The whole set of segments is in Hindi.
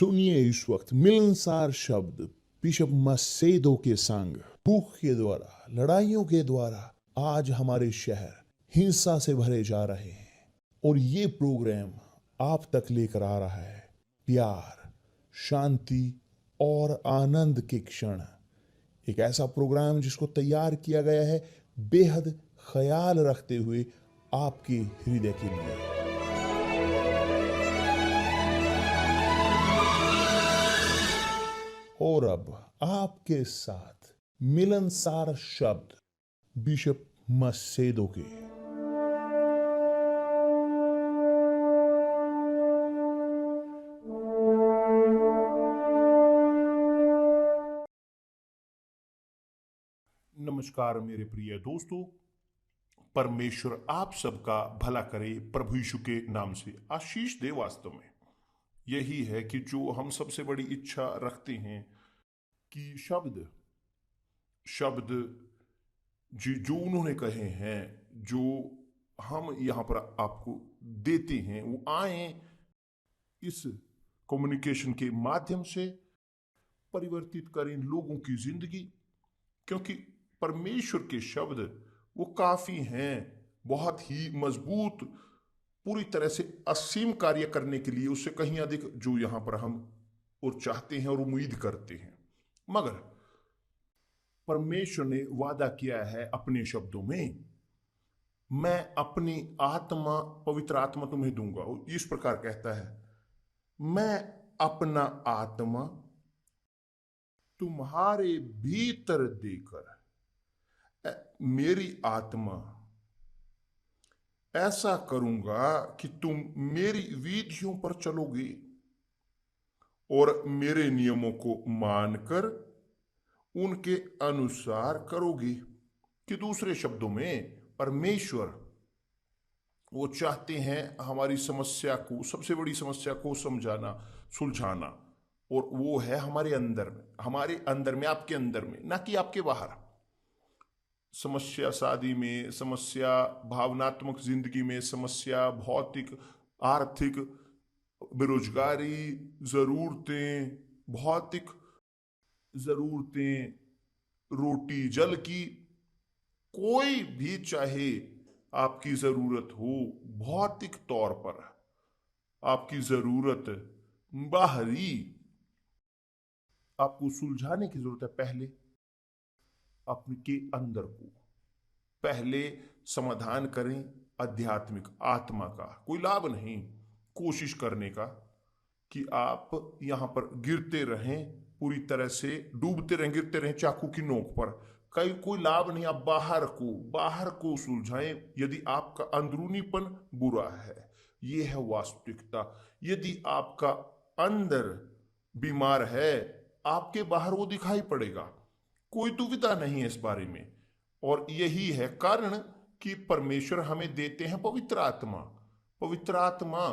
सुनिए इस वक्त मिलनसार शब्द बिशप मसेदो के संग। भूख के द्वारा, लड़ाइयों के द्वारा आज हमारे शहर हिंसा से भरे जा रहे हैं, और ये प्रोग्राम आप तक लेकर आ रहा है प्यार, शांति और आनंद के क्षण। एक ऐसा प्रोग्राम जिसको तैयार किया गया है बेहद ख्याल रखते हुए आपके हृदय के लिए। और अब आपके साथ मिलनसार शब्द बिशप मसेदो के। नमस्कार मेरे प्रिय दोस्तों, परमेश्वर आप सबका भला करे प्रभु यीशु के नाम से आशीष दे। वास्तव में यही है कि जो हम सबसे बड़ी इच्छा रखते हैं कि शब्द जी जो उन्होंने कहे हैं, जो हम यहाँ पर आपको देते हैं, वो आए इस कम्युनिकेशन के माध्यम से परिवर्तित करें लोगों की जिंदगी। क्योंकि परमेश्वर के शब्द वो काफी हैं, बहुत ही मजबूत, पूरी तरह से असीम कार्य करने के लिए, उससे कहीं अधिक जो यहां पर हम और चाहते हैं और उम्मीद करते हैं। मगर परमेश्वर ने वादा किया है अपने शब्दों में, मैं अपनी आत्मा, पवित्र आत्मा तुम्हें दूंगा। इस प्रकार कहता है, मैं अपना आत्मा तुम्हारे भीतर देकर, मेरी आत्मा ऐसा करूंगा कि तुम मेरी विधियों पर चलोगे और मेरे नियमों को मानकर उनके अनुसार करोगे। कि दूसरे शब्दों में परमेश्वर वो चाहते हैं हमारी समस्या को, सबसे बड़ी समस्या को समझाना, सुलझाना, और वो है हमारे अंदर में, आपके अंदर में, ना कि आपके बाहर। समस्या शादी में, समस्या भावनात्मक जिंदगी में, समस्या भौतिक आर्थिक, बेरोजगारी, जरूरतें, भौतिक जरूरतें, रोटी जल की, कोई भी चाहे आपकी जरूरत हो, भौतिक तौर पर आपकी जरूरत बाहरी आपको सुलझाने की जरूरत है। पहले आपके अंदर को पहले समाधान करें। आध्यात्मिक आत्मा का कोई लाभ नहीं कोशिश करने का कि आप यहां पर गिरते रहें, पूरी तरह से डूबते रहें, गिरते रहें चाकू की नोक पर। कोई लाभ नहीं। आप बाहर को सुलझाएं यदि आपका अंदरूनीपन बुरा है। यह है वास्तविकता। यदि आपका अंदर बीमार है, आपके बाहर वो दिखाई पड़ेगा, कोई दुविधा नहीं है इस बारे में। और यही है कारण कि परमेश्वर हमें देते हैं पवित्र आत्मा। पवित्र आत्मा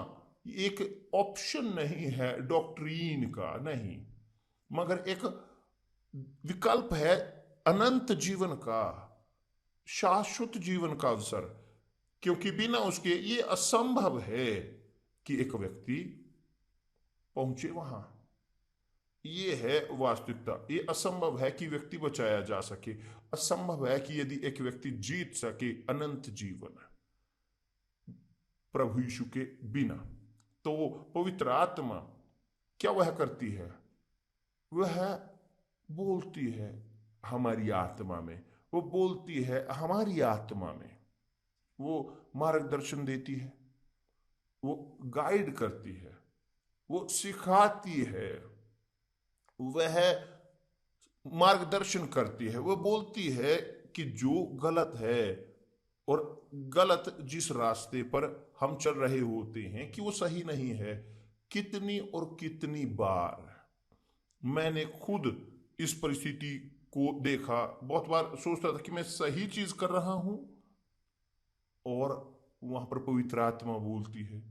एक ऑप्शन नहीं है डॉक्ट्रीन का, नहीं, मगर एक विकल्प है अनंत जीवन का, शाश्वत जीवन का अवसर। क्योंकि बिना उसके ये असंभव है कि एक व्यक्ति पहुंचे वहां। ये है वास्तविकता। ये असंभव है कि व्यक्ति बचाया जा सके। असंभव है कि यदि एक व्यक्ति जीत सके अनंत जीवन प्रभु यीशु के बिना। तो पवित्र आत्मा क्या वह करती है? वह बोलती है हमारी आत्मा में, वो बोलती है हमारी आत्मा में, वो मार्गदर्शन देती है, वो गाइड करती है, वो सिखाती है, वह मार्गदर्शन करती है, वो बोलती है कि जो गलत है और गलत जिस रास्ते पर हम चल रहे होते हैं कि वो सही नहीं है। कितनी और कितनी बार मैंने खुद इस परिस्थिति को देखा। बहुत बार सोचता था कि मैं सही चीज कर रहा हूं, और वहां पर पवित्र आत्मा बोलती है,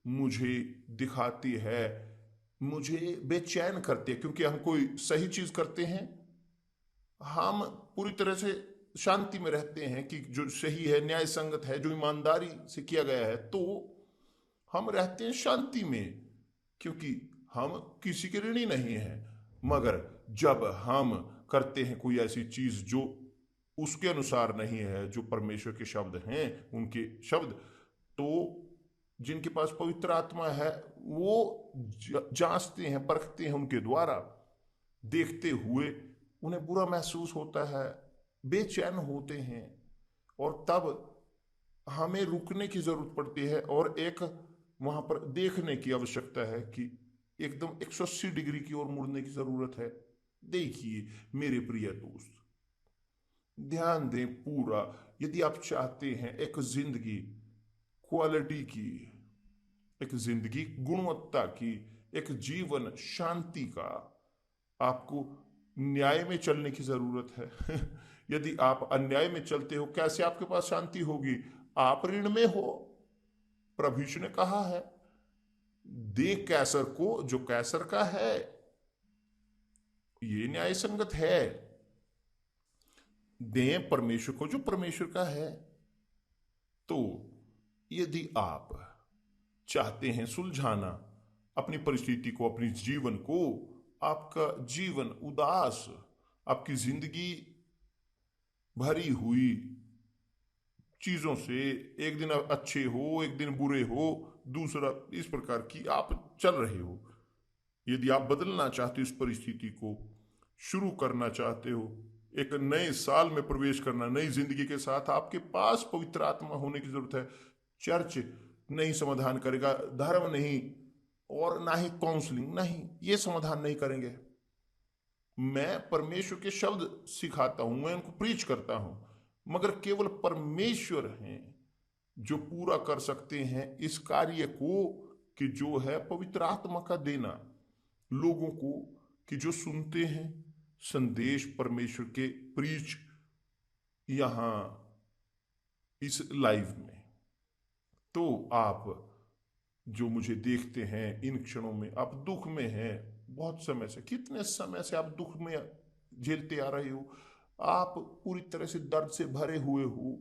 मुझे दिखाती है, मुझे बेचैन करती है। क्योंकि हम कोई सही चीज करते हैं, हम पूरी तरह से शांति में रहते हैं कि जो सही है, न्याय संगत है, जो ईमानदारी से किया गया है, तो हम रहते हैं शांति में। क्योंकि हम किसी के ऋणी नहीं हैं, मगर जब हम करते हैं कोई ऐसी चीज जो उसके अनुसार नहीं है, जो परमेश्वर के शब्द हैं, उनके शब्द, तो जिनके पास पवित्र आत्मा है वो जांचते हैं, परखते हैं, उनके द्वारा देखते हुए उन्हें बुरा महसूस होता है, बेचैन होते हैं, और तब हमें रुकने की जरूरत पड़ती है और एक वहां पर देखने की आवश्यकता है कि एकदम 180 डिग्री की ओर मुड़ने की जरूरत है। देखिए मेरे प्रिय दोस्त, ध्यान दें पूरा, यदि आप चाहते हैं एक जिंदगी क्वालिटी की, एक जिंदगी गुणवत्ता की, एक जीवन शांति का, आपको न्याय में चलने की जरूरत है। यदि आप अन्याय में चलते हो, कैसे आपके पास शांति होगी? आप ऋण में हो। प्रभु यीशु ने कहा है, दे कैसर को जो कैसर का है। ये न्याय संगत है। दें परमेश्वर को जो परमेश्वर का है। तो यदि आप चाहते हैं सुलझाना अपनी परिस्थिति को, अपनी जीवन को, आपका जीवन उदास, आपकी जिंदगी भरी हुई चीजों से, एक दिन अच्छे हो, एक दिन बुरे हो, दूसरा इस प्रकार की आप चल रहे हो, यदि आप बदलना चाहते हो, इस परिस्थिति को शुरू करना चाहते हो, एक नए साल में प्रवेश करना, नई जिंदगी के साथ, आपके पास पवित्र आत्मा होने की जरूरत है। चर्च नहीं समाधान करेगा, धर्म नहीं, और ना ही काउंसलिंग, नहीं, ये समाधान नहीं करेंगे। मैं परमेश्वर के शब्द सिखाता हूं, मैं उनको प्रीच करता हूं, मगर केवल परमेश्वर हैं जो पूरा कर सकते हैं इस कार्य को, कि जो है पवित्र आत्मा का देना लोगों को, कि जो सुनते हैं संदेश परमेश्वर के प्रीच यहां इस लाइव में। तो आप जो मुझे देखते हैं इन क्षणों में, आप दुख में हैं, बहुत समय से, कितने समय से आप दुख में झेलते आ रहे हो, आप पूरी तरह से दर्द से भरे हुए हो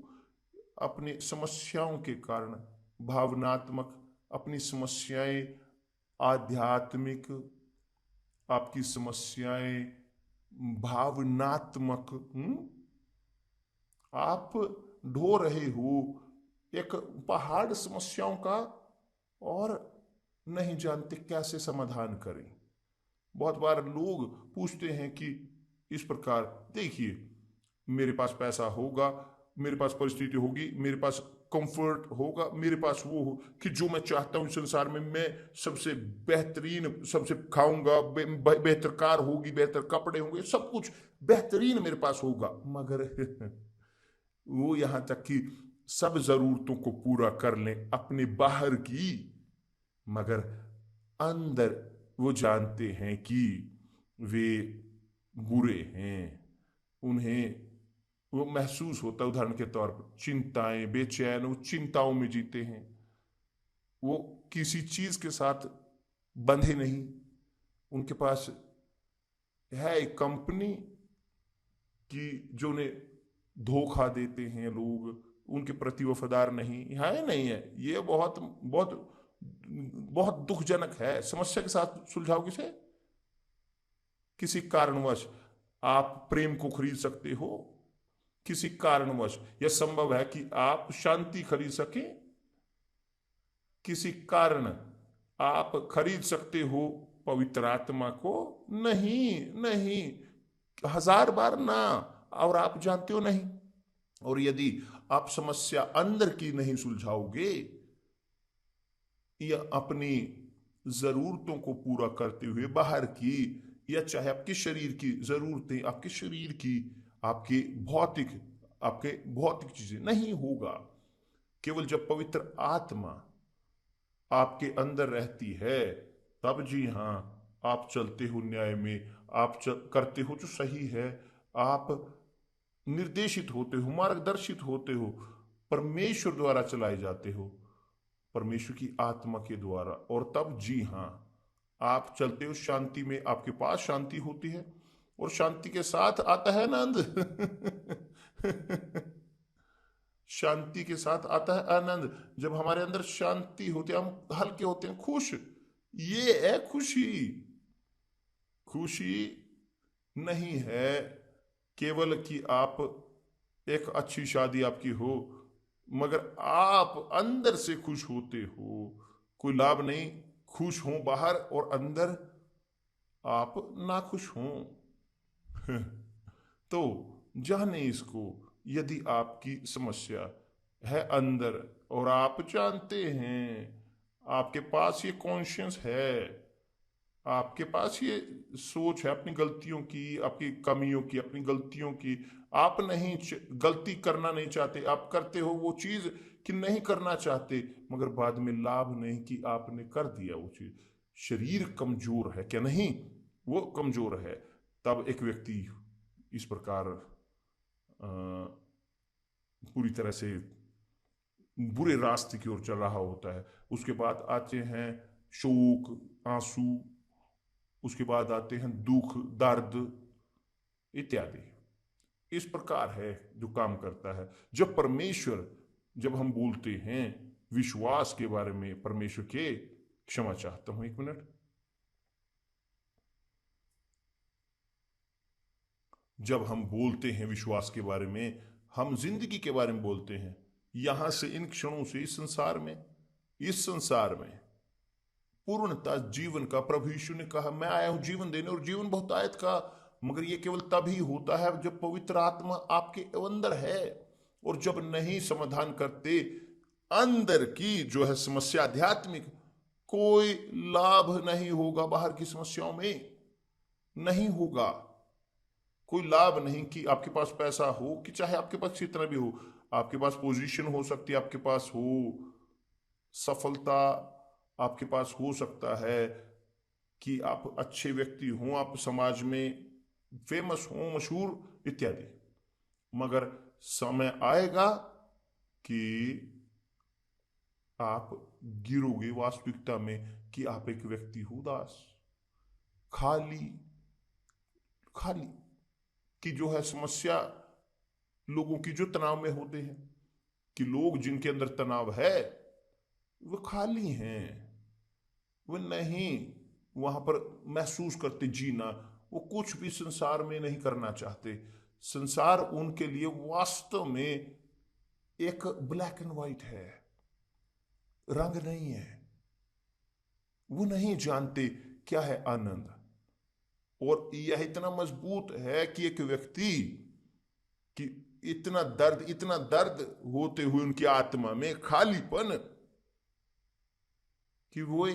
अपनी समस्याओं के कारण, भावनात्मक अपनी समस्याएं, आध्यात्मिक आपकी समस्याएं, भावनात्मक, आप ढो रहे हो एक पहाड़ समस्याओं का, और नहीं जानते कैसे समाधान करें। बहुत बार लोग पूछते हैं कि इस प्रकार, देखिए मेरे पास पैसा होगा, मेरे पास परिस्थिति होगी, मेरे पास कंफर्ट होगा, मेरे पास वो हो कि जो मैं चाहता हूं संसार में, मैं सबसे बेहतरीन, सबसे खाऊंगा, बेहतर कार होगी, बेहतर कपड़े होंगे, सब कुछ बेहतरीन मेरे पास होगा, मगर वो यहां तक कि सब जरूरतों को पूरा कर लें अपने बाहर की, मगर अंदर वो जानते हैं कि वे बुरे हैं। उन्हें वो महसूस होता है, उदाहरण के तौर पर चिंताएं, बेचैन, वो चिंताओं में जीते हैं, वो किसी चीज के साथ बंधे नहीं। उनके पास है एक कंपनी की जो उन्हें धोखा देते हैं, लोग उनके प्रति वफादार नहीं है, नहीं है। ये बहुत बहुत बहुत दुखजनक है। समस्या के साथ सुलझाओ किसे? किसी कारणवश आप प्रेम को खरीद सकते हो, किसी कारणवश यह संभव है कि आप शांति खरीद सके, किसी कारण आप खरीद सकते हो पवित्र आत्मा को? नहीं, नहीं, 1000 बार ना, और आप जानते हो नहीं। और यदि आप समस्या अंदर की नहीं सुलझाओगे, या अपनी जरूरतों को पूरा करते हुए बाहर की, या चाहे आपके शरीर की जरूरतें, आपके शरीर की, आपके भौतिक चीजें, नहीं होगा। केवल जब पवित्र आत्मा आपके अंदर रहती है, तब जी हाँ, आप चलते हो न्याय में, आप करते हो जो सही है, आप निर्देशित होते हो, मार्गदर्शित होते हो, परमेश्वर द्वारा चलाए जाते हो, परमेश्वर की आत्मा के द्वारा, और तब जी हाँ, आप चलते हो शांति में, आपके पास शांति होती है, और शांति के साथ आता है आनंद। शांति के साथ आता है आनंद। जब हमारे अंदर शांति होती है, हम हल्के होते हैं, खुश, ये है खुशी। खुशी नहीं है केवल कि आप एक अच्छी शादी आपकी हो, मगर आप अंदर से खुश होते हो। कोई लाभ नहीं खुश हो बाहर और अंदर आप नाखुश हों। तो जाने इसको। यदि आपकी समस्या है अंदर और आप जानते हैं, आपके पास ये कॉन्शियस है, आपके पास ये सोच है अपनी गलतियों की, आपकी कमियों की, अपनी गलतियों की, आप नहीं गलती करना नहीं चाहते, आप करते हो वो चीज कि नहीं करना चाहते, मगर बाद में लाभ नहीं कि आपने कर दिया वो चीज। शरीर कमजोर है क्या? नहीं, वो कमजोर है। तब एक व्यक्ति इस प्रकार पूरी तरह से बुरे रास्ते की ओर चल रहा होता है। उसके बाद आते हैं शोक, आंसू, उसके बाद आते हैं दुख, दर्द इत्यादि। इस प्रकार है जो काम करता है। जब परमेश्वर, जब हम बोलते हैं विश्वास के बारे में, परमेश्वर के, क्षमा चाहता हूं 1 मिनट, जब हम बोलते हैं विश्वास के बारे में, हम जिंदगी के बारे में बोलते हैं। यहां से इन क्षणों से इस संसार में पूर्णता जीवन का, प्रभु यीशु ने कहा मैं आया हूं जीवन देने और जीवन बहुतायत का। मगर यह केवल तभी होता है जब पवित्र आत्मा आपके अंदर है। और जब नहीं समाधान करते अंदर की जो है समस्या आध्यात्मिक, कोई लाभ नहीं होगा। बाहर की समस्याओं में नहीं होगा कोई लाभ। नहीं कि आपके पास पैसा हो, कि चाहे आपके पास कितना भी हो, आपके पास पोजीशन हो सकती है, आपके पास हो सफलता, आपके पास हो सकता है कि आप अच्छे व्यक्ति हों, आप समाज में फेमस हों, मशहूर इत्यादि। मगर समय आएगा कि आप गिरोगे वास्तविकता में कि आप एक व्यक्ति हो उदास, खाली खाली। कि जो है समस्या लोगों की जो तनाव में होते हैं, कि लोग जिनके अंदर तनाव है वो खाली हैं, वो नहीं वहां पर महसूस करते जीना, वो कुछ भी संसार में नहीं करना चाहते। संसार उनके लिए वास्तव में एक ब्लैक एंड व्हाइट है, रंग नहीं है। वो नहीं जानते क्या है आनंद। और यह इतना मजबूत है कि एक व्यक्ति कि इतना दर्द होते हुए उनकी आत्मा में खालीपन, कि वो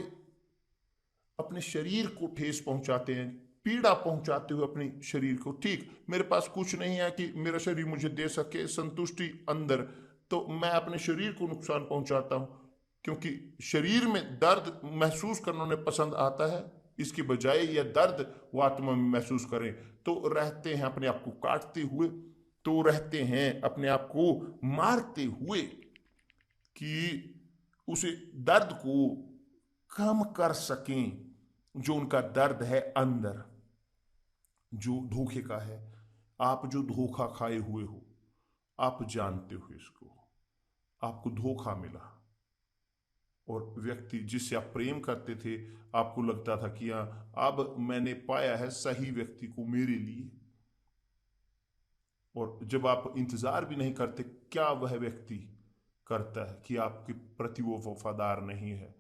अपने शरीर को ठेस पहुंचाते हैं, पीड़ा पहुंचाते हुए अपने शरीर को। ठीक, मेरे पास कुछ नहीं है कि मेरा शरीर मुझे दे सके संतुष्टि अंदर, तो मैं अपने शरीर को नुकसान पहुंचाता हूं, क्योंकि शरीर में दर्द महसूस करना उन्हें पसंद आता है। इसके बजाय यह दर्द वो आत्मा में महसूस करें, तो रहते हैं अपने आप को काटते हुए, तो रहते हैं अपने आप को मारते हुए, कि उसे दर्द को कम कर सकें। जो उनका दर्द है अंदर, जो धोखे का है। आप जो धोखा खाए हुए हो, आप जानते हो इसको, आपको धोखा मिला। और व्यक्ति जिससे आप प्रेम करते थे, आपको लगता था कि हाँ अब मैंने पाया है सही व्यक्ति को मेरे लिए। और जब आप इंतजार भी नहीं करते, क्या वह व्यक्ति करता है कि आपके प्रति वो वफादार नहीं है।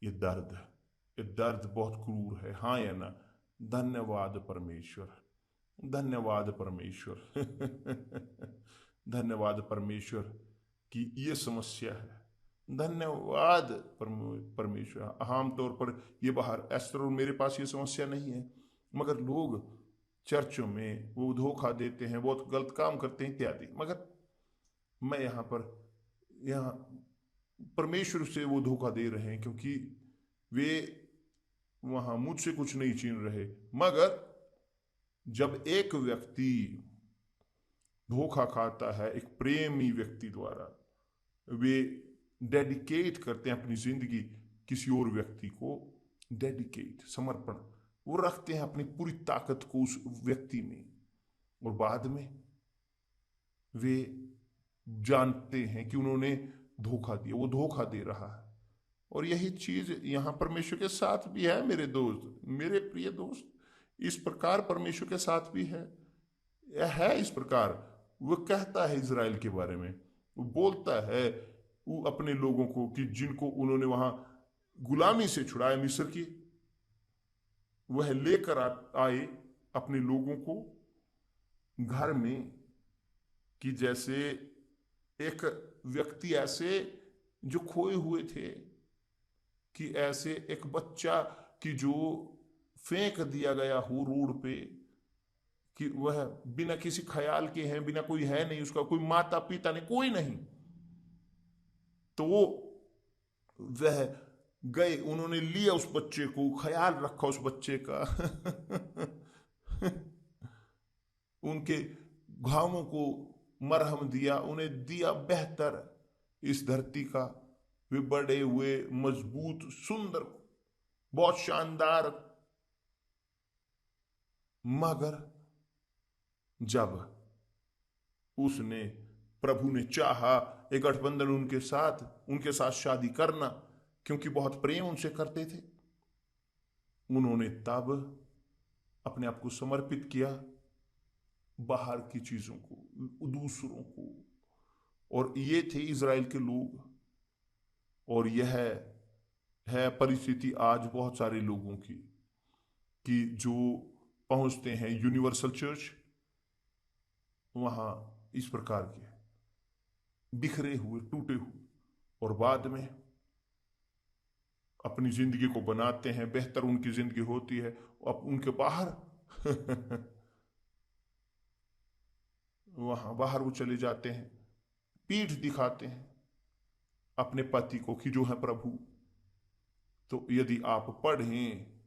ये दर्द बहुत क्रूर है, हाँ या ना? धन्यवाद परमेश्वर, धन्यवाद परमेश्वर। धन्यवाद परमेश्वर कि ये समस्या है। धन्यवाद परमेश्वर। आमतौर पर ये बाहर एस्टर और मेरे पास ये समस्या नहीं है, मगर लोग चर्चों में वो धोखा देते हैं, बहुत गलत काम करते हैं इत्यादि। मगर मैं यहाँ परमेश्वर से वो धोखा दे रहे हैं, क्योंकि वे वहां मुझसे कुछ नहीं छीन रहे। मगर जब एक व्यक्ति धोखा खाता है एक प्रेमी व्यक्ति द्वारा, वे डेडिकेट करते हैं अपनी जिंदगी किसी और व्यक्ति को, डेडिकेट समर्पण वो रखते हैं अपनी पूरी ताकत को उस व्यक्ति में, और बाद में वे जानते हैं कि उन्होंने धोखा दिया, वो धोखा दे रहा है। और यही चीज यहां परमेश्वर के साथ भी है मेरे दोस्त, मेरे प्रिय दोस्त। इस प्रकार परमेश्वर के साथ भी है, यह है इस प्रकार। वो कहता है इज़राइल के बारे में, वो बोलता है वो अपने लोगों को कि जिनको उन्होंने वहां गुलामी से छुड़ाया मिस्र की, वह लेकर आए अपने लोगों को घर में, कि जैसे एक व्यक्ति ऐसे जो खोए हुए थे, कि ऐसे एक बच्चा कि जो फेंक दिया गया हो रोड पे, कि वह बिना किसी ख्याल के हैं, बिना कोई है नहीं, उसका कोई माता पिता नहीं, कोई नहीं, तो वह गए, उन्होंने लिया उस बच्चे को, ख्याल रखा उस बच्चे का उनके घावों को मरहम दिया, उन्हें दिया बेहतर इस धरती का। वे बड़े हुए, मजबूत, सुंदर, बहुत शानदार। मगर जब उसने, प्रभु ने चाहा एक गठबंधन उनके साथ शादी करना, क्योंकि बहुत प्रेम उनसे करते थे, उन्होंने तब अपने आप को समर्पित किया बाहर की चीजों को, दूसरों को। और ये थे इज़राइल के लोग। और यह है परिस्थिति आज बहुत सारे लोगों की, कि जो पहुंचते हैं यूनिवर्सल चर्च, वहां इस प्रकार के बिखरे हुए, टूटे हुए, और बाद में अपनी जिंदगी को बनाते हैं, बेहतर उनकी जिंदगी होती है, अब उनके बाहर वहां बाहर वो चले जाते हैं, पीठ दिखाते हैं अपने पति को कि जो है प्रभु। तो यदि आप पढ़ें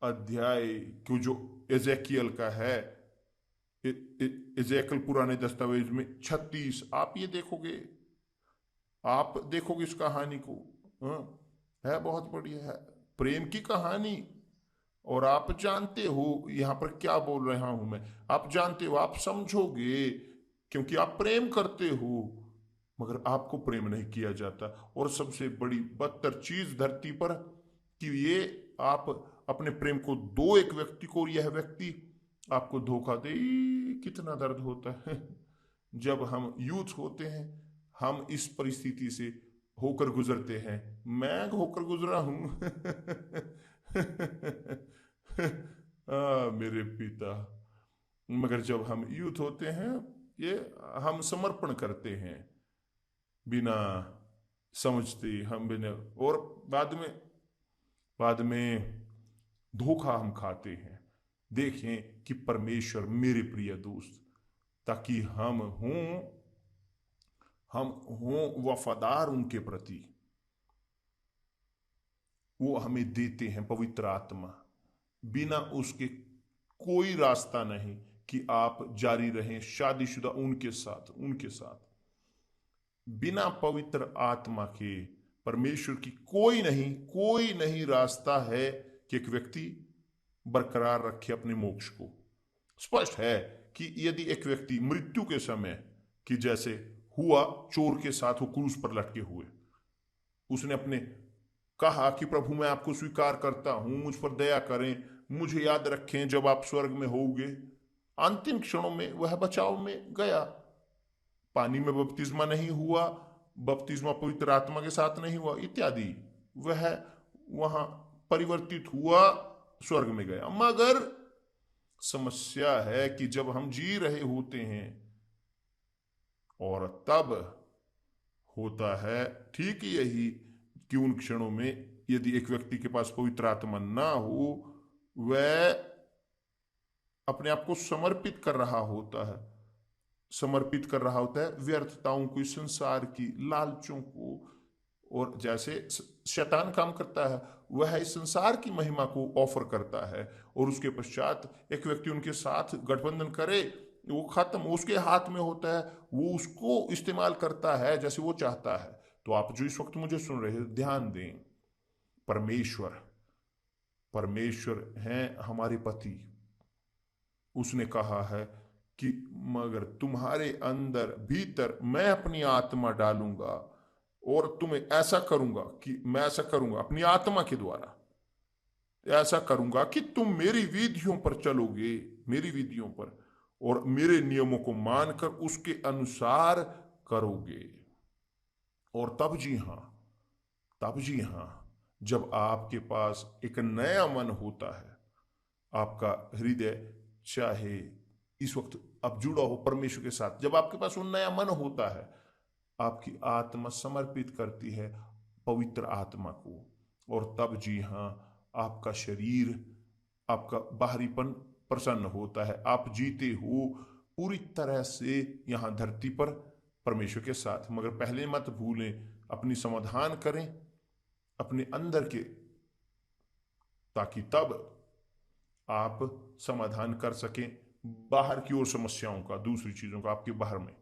अध्याय को जो एजेकियल का है, एजेकियल पुराने दस्तावेज में 36, आप ये देखोगे, आप देखोगे इस कहानी को। है बहुत बढ़िया, है प्रेम की कहानी। और आप जानते हो यहां पर क्या बोल रहा हूं मैं, आप जानते हो, आप समझोगे, क्योंकि आप प्रेम करते हो, मगर आपको प्रेम नहीं किया जाता। और सबसे बड़ी बदतर चीज धरती पर, कि ये आप अपने प्रेम को दो एक व्यक्ति को, और यह व्यक्ति आपको धोखा दे। कितना दर्द होता है जब हम यूथ होते हैं, हम इस परिस्थिति से होकर गुजरते हैं। मैं होकर गुजरा हूं मेरे पिता। मगर जब हम यूथ होते हैं, ये हम समर्पण करते हैं बिना समझते, हम बिना, और बाद में धोखा हम खाते हैं। देखें कि परमेश्वर, मेरे प्रिय दोस्त, ताकि हम हों वफादार उनके प्रति, वो हमें देते हैं पवित्र आत्मा। बिना उसके कोई रास्ता नहीं कि आप जारी रहें शादीशुदा उनके साथ। बिना पवित्र आत्मा के परमेश्वर की कोई नहीं रास्ता है कि एक व्यक्ति बरकरार रखे अपने मोक्ष को। स्पष्ट है कि यदि एक व्यक्ति मृत्यु के समय, कि जैसे हुआ चोर के साथ, वो क्रूस पर लटके हुए, उसने अपने कहा कि प्रभु मैं आपको स्वीकार करता हूं, मुझ पर दया करें, मुझे याद रखें जब आप स्वर्ग में होगे। अंतिम क्षणों में वह बचाव में गया, पानी में बपतिस्मा नहीं हुआ, बपतिस्मा पवित्र आत्मा के साथ नहीं हुआ इत्यादि, वह वहां परिवर्तित हुआ, स्वर्ग में गया। मगर समस्या है कि जब हम जी रहे होते हैं, और तब होता है ठीक यही, कि उन क्षणों में यदि एक व्यक्ति के पास पवित्र आत्मा ना हो, वह अपने आप को समर्पित कर रहा होता है व्यर्थताओं को, इस संसार की लालचों को। और जैसे शैतान काम करता है, वह इस संसार की महिमा को ऑफर करता है, और उसके पश्चात एक व्यक्ति उनके साथ गठबंधन करे, वो खत्म, उसके हाथ में होता है, वो उसको इस्तेमाल करता है जैसे वो चाहता है। तो आप जो इस वक्त मुझे सुन रहे हैं, ध्यान दें, परमेश्वर हैं हमारे पति। उसने कहा है कि मगर तुम्हारे अंदर भीतर मैं अपनी आत्मा डालूंगा, और तुम्हें ऐसा करूंगा कि मैं ऐसा करूंगा अपनी आत्मा के द्वारा, ऐसा करूंगा कि तुम मेरी विधियों पर चलोगे, मेरी विधियों पर, और मेरे नियमों को मानकर उसके अनुसार करोगे। और तब जी हां, तब जी हां, जब आपके पास एक नया मन होता है, आपका हृदय चाहे इस वक्त अब जुड़ा हो परमेश्वर के साथ, जब आपके पास वो नया मन होता है, आपकी आत्मा समर्पित करती है पवित्र आत्मा को, और तब जी हां, आपका शरीर, आपका बाहरीपन प्रसन्न होता है, आप जीते हो पूरी तरह से यहां धरती पर परमेश्वर के साथ। मगर पहले मत भूलें, अपनी समाधान करें अपने अंदर के, ताकि तब आप समाधान कर सकें बाहर की ओर समस्याओं का, दूसरी चीजों का आपके बाहर में।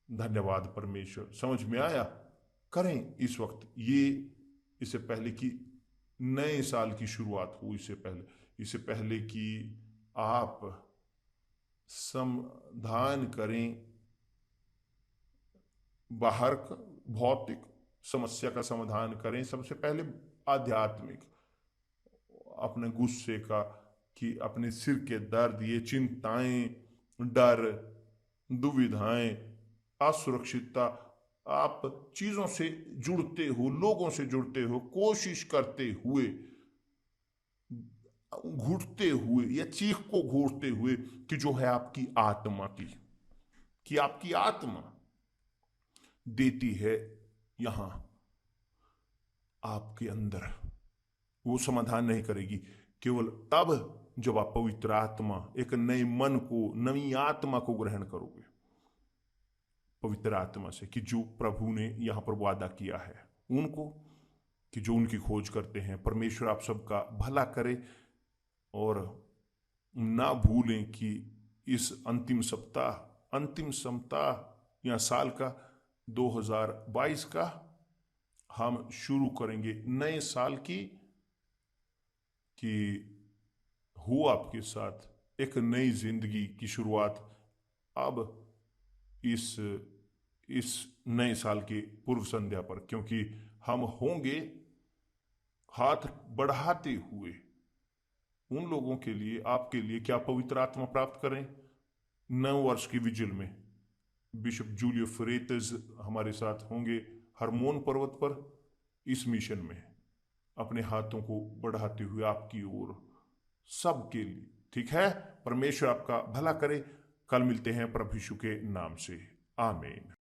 धन्यवाद परमेश्वर, समझ में आया? करें इस वक्त ये, इससे पहले कि नए साल की शुरुआत हो, इससे पहले कि आप समाधान करें बाहर का भौतिक समस्या का समाधान करें, सबसे पहले आध्यात्मिक, अपने गुस्से का, कि अपने सिर के दर्द, ये चिंताएं, डर, दुविधाएं, असुरक्षितता, आप चीजों से जुड़ते हो, लोगों से जुड़ते हो, कोशिश करते हुए, घुटते हुए या चीख को घोटते हुए, कि जो है आपकी आत्मा की, कि आपकी आत्मा देती है यहां आपके अंदर, वो समाधान नहीं करेगी। केवल तब जब आप पवित्र आत्मा, एक नए मन को, नई आत्मा को ग्रहण करोगे पवित्र आत्मा से, कि जो प्रभु ने यहां पर वादा किया है उनको, कि जो उनकी खोज करते हैं। परमेश्वर आप सबका भला करे, और ना भूलें कि इस अंतिम सप्ताह या साल का 2022 का हम शुरू करेंगे नए साल की, कि हो आपके साथ एक नई जिंदगी की शुरुआत अब इस नए साल की पूर्व संध्या पर, क्योंकि हम होंगे हाथ बढ़ाते हुए उन लोगों के लिए, आपके लिए, क्या पवित्र आत्मा प्राप्त करें। 9 वर्ष की विजिल में बिशप जूलियो फरेतेज हमारे साथ होंगे हरमोन पर्वत पर, इस मिशन में अपने हाथों को बढ़ाते हुए आपकी ओर, सबके लिए। ठीक है, परमेश्वर आपका भला करे। कल मिलते हैं प्रभु यीशु के नाम से, आमीन।